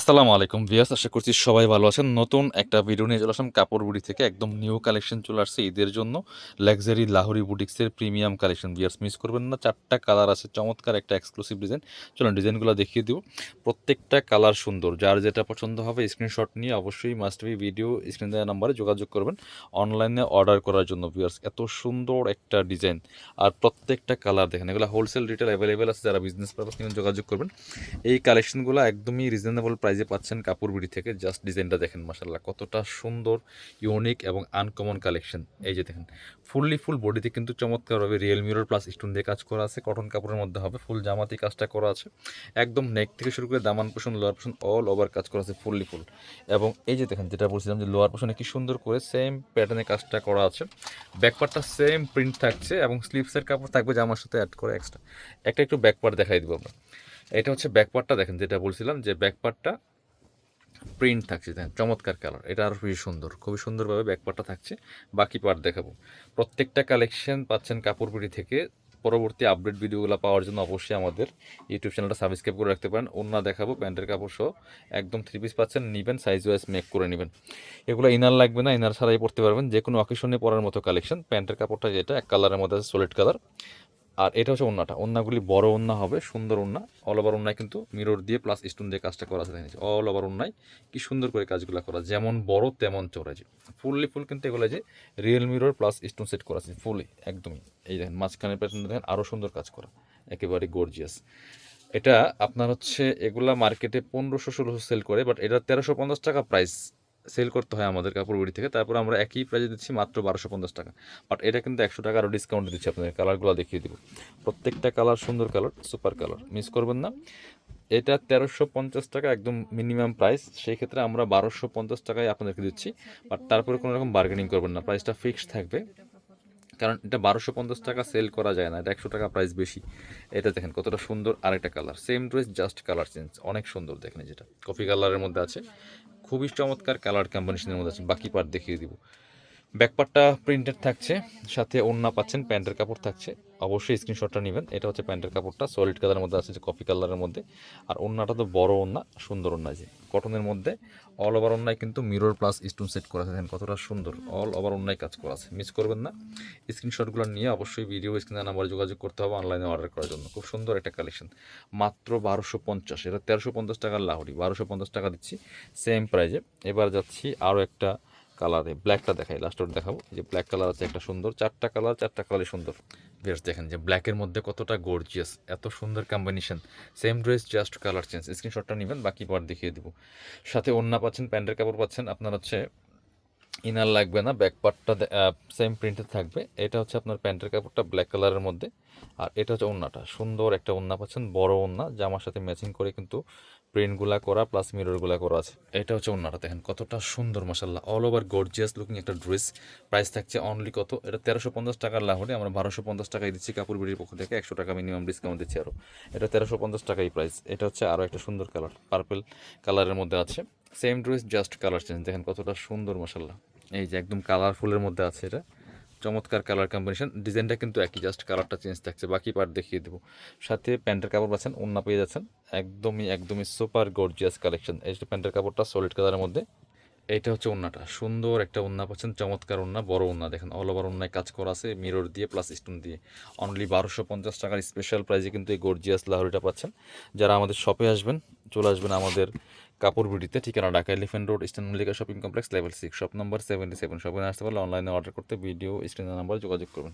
আসসালামু আলাইকুম ভিউয়ার্স, আশা করছি সবাই ভালো আছেন। নতুন একটা ভিডিও নিয়ে চলে আসলাম কাপড় বুড়ি থেকে। একদম নিউ কালেকশন চলে আসছে ঈদের জন্য। লাক্সারি লাহোরি বুটিক্সের প্রিমিয়াম কালেকশন। ভিউয়ার্স মিস করবেন না, 4টা কালার আছে, চমৎকার একটা এক্সক্লুসিভ ডিজাইন। চলুন ডিজাইনগুলো দেখিয়ে দিব। প্রত্যেকটা কালার সুন্দর, যার যেটা পছন্দ হবে স্ক্রিনশট নিয়ে অবশ্যই মাস্ট বি ভিডিও স্ক্রিন দেওয়া নাম্বারে যোগাযোগ করবেন অনলাইনে অর্ডার করার জন্য। ভিউয়ার্স এত সুন্দর একটা ডিজাইন আর প্রত্যেকটা কালার দেখেন, এগুলো হোলসেল রিটেল অ্যাভেলেবেল আছে, যারা বিজনেস পারপাস নিয়ে যোগাযোগ করবেন। এই কালেকশনগুলো একদমই রিজনেবল প্রাইসে পাচ্ছেন কাপড় বিড়ি থেকে। জাস্ট ডিজাইনটা দেখেন, মাশাআল্লাহ কতটা সুন্দর, ইউনিক এবং আনকমন কালেকশন। এই যে দেখেন, ফুল বডিতে কিন্তু চমৎকারভাবে রিয়েল মিরর প্লাস স্টোন দিয়ে কাজ করা আছে। কটন কাপড়ের মধ্যে হবে, ফুল জামাতি কাজটা করা আছে। একদম নেক থেকে শুরু করে দামান পোষণ, লোয়ার পোষণ অল ওভার কাজ করা আছে ফুল। এবং এই যে দেখেন, যেটা বলছিলাম যে লোয়ার পোষণে কি সুন্দর করে সেম প্যাটার্নে কাজটা করা আছে। ব্যাকপার্টটা সেম প্রিন্ট থাকছে এবং স্লিভসের কাপড় থাকবে জামার সাথে অ্যাড করে এক্সট্রা। একটু ব্যাকপার্ট দেখাই দিব আমরা। এটা হচ্ছে ব্যাকপার্টটা দেখেন, যেটা বলছিলাম যে ব্যাকপার্টটা প্রিন্ট থাকছে, দেখেন চমৎকার কালার। এটা আরও বেশি সুন্দর, খুবই সুন্দরভাবে ব্যাকপার্টটা থাকছে। বাকি পার্ট দেখাবো। প্রত্যেকটা কালেকশন পাচ্ছেন কাপড় বিড়ি থেকে। পরবর্তী আপডেট ভিডিওগুলো পাওয়ার জন্য অবশ্যই আমাদের ইউটিউব চ্যানেলটা সাবস্ক্রাইব করে রাখতে পারেন। ওন্না দেখাবো, প্যান্টের কাপড় সহ একদম 3 পিস পাচ্ছেন, নেবেন সাইজ ওয়াইজ মেক করে নেবেন। এগুলো ইনার লাগবে না, ইনার ছাড়াই পরতে পারবেন, যে কোনো অকেশনে পরার মতো কালেকশন। প্যান্টের কাপড়টা যেটা এক কালারের মধ্যে আছে, সলিড কালার। আর এটা হচ্ছে ওন্নাটা, ওন্নাগুলি বড় ওন্না হবে, সুন্দর ওন্না। অল ওভার ওন্নায় কিন্তু মিরর দিয়ে প্লাস স্টোন দিয়ে কাজটা করা আছে। দেখেন অল ওভার ওন্নায় কি সুন্দর করে কাজগুলো করা, যেমন বড় তেমন চড়া। যে ফুল কিন্তু এগুলো যে real mirror plus stone set করা আছে ফুলি একদমই। এই দেখেন মাঝখানের পেছনে দেখেন আরও সুন্দর কাজ করা, একেবারে গর্জিয়াস। এটা আপনার হচ্ছে এগুলা মার্কেটে 1500-1600 সেল করে, বাট এটা 1350 টাকা প্রাইস সেল করতে হয় আমাদের কাপড় বিড়ি থেকে। তারপর আমরা একই প্রাইসে দিচ্ছি মাত্র 1250 টাকা। বাট এটা কিন্তু 100 টাকা আরও ডিসকাউন্ট দিচ্ছি আপনাদের। কালারগুলো দেখিয়ে দিব, প্রত্যেকটা কালার সুন্দর কালার, সুপার কালার, মিস করবেন না। এটা 1350 টাকা একদম মিনিমাম প্রাইস, সেই ক্ষেত্রে আমরা 1250 টাকায় আপনাদেরকে দিচ্ছি। বাট তারপরে কোনো রকম বার্গেনিং করবেন না, প্রাইসটা ফিক্সড থাকবে। কারণ এটা 1250 টাকা সেল করা যায় না, এটা 100 টাকা প্রাইস বেশি। এটা দেখেন কতটা সুন্দর, আরেকটা colour, same dress just colour change, অনেক সুন্দর। দেখেন যেটা কফি কালারের মধ্যে আছে, খুবই চমৎকার কালার কম্বিনেশনের মধ্যে আছে। বাকি পার্ট দেখিয়ে দিব। ব্যাকপার্টটা প্রিন্টেড থাকছে, সাথে ওড়না পাচ্ছেন, প্যান্টের কাপড় থাকছে। অবশ্যই স্ক্রিনশটটা নেবেন। এটা হচ্ছে প্যান্টের কাপড়টা, সলিড কালারের মধ্যে আছে, যে কফি কালারের মধ্যে। আর ওড়নাটা তো বড় ওড়না, সুন্দর ওড়না, যে কটনের মধ্যে। অল ওভার ওড়নায় কিন্তু মিরর প্লাস স্টোন সেট করা আছে, দেখেন কতটা সুন্দর, অল ওভার ওড়নায় কাজ করা আছে। মিস করবেন না, স্ক্রিনশটগুলো নিয়ে অবশ্যই ভিডিও স্ক্রিনে নাম্বারে যোগাযোগ করতে হবে অনলাইনে অর্ডার করার জন্য। খুব সুন্দর একটা কালেকশন, মাত্র 1250। এটা 1350 টাকার লাহোরি, 1250 টাকা দিচ্ছি সেম প্রাইজে। এবার যাচ্ছি আরও একটা কালারে, ব্ল্যাকটা দেখাই, লাস্টটা দেখাবো। যে ব্ল্যাক কালার আছে একটা সুন্দর, 4টা কালার, 4টা কালারই সুন্দর। বেশ দেখেন যে ব্ল্যাকের মধ্যে কতটা গর্জিয়াস, এত সুন্দর combination. Same dress just colour change. স্ক্রিনশটটা নেবেন, বাকি পার্ট দেখিয়ে দিব। সাথে ওড়না পাচ্ছেন, প্যান্টের কাপড় পাচ্ছেন। আপনার হচ্ছে ইনার লাগবে না, ব্যাক পার্টটা সেম প্রিন্টেড থাকবে। এটা হচ্ছে আপনার প্যান্টের কাপড়টা ব্ল্যাক কালারের মধ্যে। আর এটা হচ্ছে ওড়নাটা, সুন্দর একটা ওড়না পাচ্ছেন, বড় ওড়না, জামার সাথে ম্যাচিং করে কিন্তু প্রিন্টগুলা করা প্লাস মিররগুলা করা আছে। এটা হচ্ছে ওড়নাটা, দেখেন কতটা সুন্দর, মাশাআল্লাহ অল ওভার গর্জিয়াস লুকিং একটা ড্রেস। প্রাইস থাকছে অনলি কত, এটা 1350 টাকার লাহোরে আমরা 1250 টাকায় দিচ্ছি কাপড় বিড়ির পক্ষ থেকে। 100 টাকা মিনিমাম ডিসকাউন্ট দিচ্ছি আরও। এটা 1350 টাকাই প্রাইস। এটা হচ্ছে আরও একটা সুন্দর কালার, পার্পল কালারের মধ্যে আছে। Same dress just colour change, দেখেন কতটা সুন্দর, মাশাআল্লাহ। এই যে একদম কালারফুলের মধ্যে আছে, এটা চমৎকার কালার কম্বিনেশন। ডিজাইনটা কিন্তু একই, জাস্ট কালারটা চেঞ্জ থাকছে। বাকি পার্ট দেখিয়ে দেবো। সাথে প্যান্টের কাপড় পাচ্ছেন, ওড়না পেয়ে যাচ্ছেন। একদমই সুপার গর্জিয়াস কালেকশন। এই যে প্যান্টের কাপড়টা সলিড কালারের মধ্যে। এইটা হচ্ছে ওড়নাটা, সুন্দর একটা ওড়না পাচ্ছেন, চমৎকার ওড়না, বড় ওড়না। দেখেন অল ওভার ওড়নায় কাজ করা আছে মিরর দিয়ে প্লাস স্টোন দিয়ে। অনলি 1250 টাকার স্পেশাল প্রাইজে কিন্তু এই গর্জিয়াস লাহোরিটা পাচ্ছেন। যারা আমাদের শপে আসবেন, চলে আসবেন আমাদের কাপড় বিডিতে, ঠিকানা Dhaka elephant road, eastern Mallika shopping complex, level 6, shop number 77। শপে আসতে পারলে অনলাইনে অর্ডার করতে ভিডিও স্ক্রিনের নাম্বার যোগাযোগ করবেন।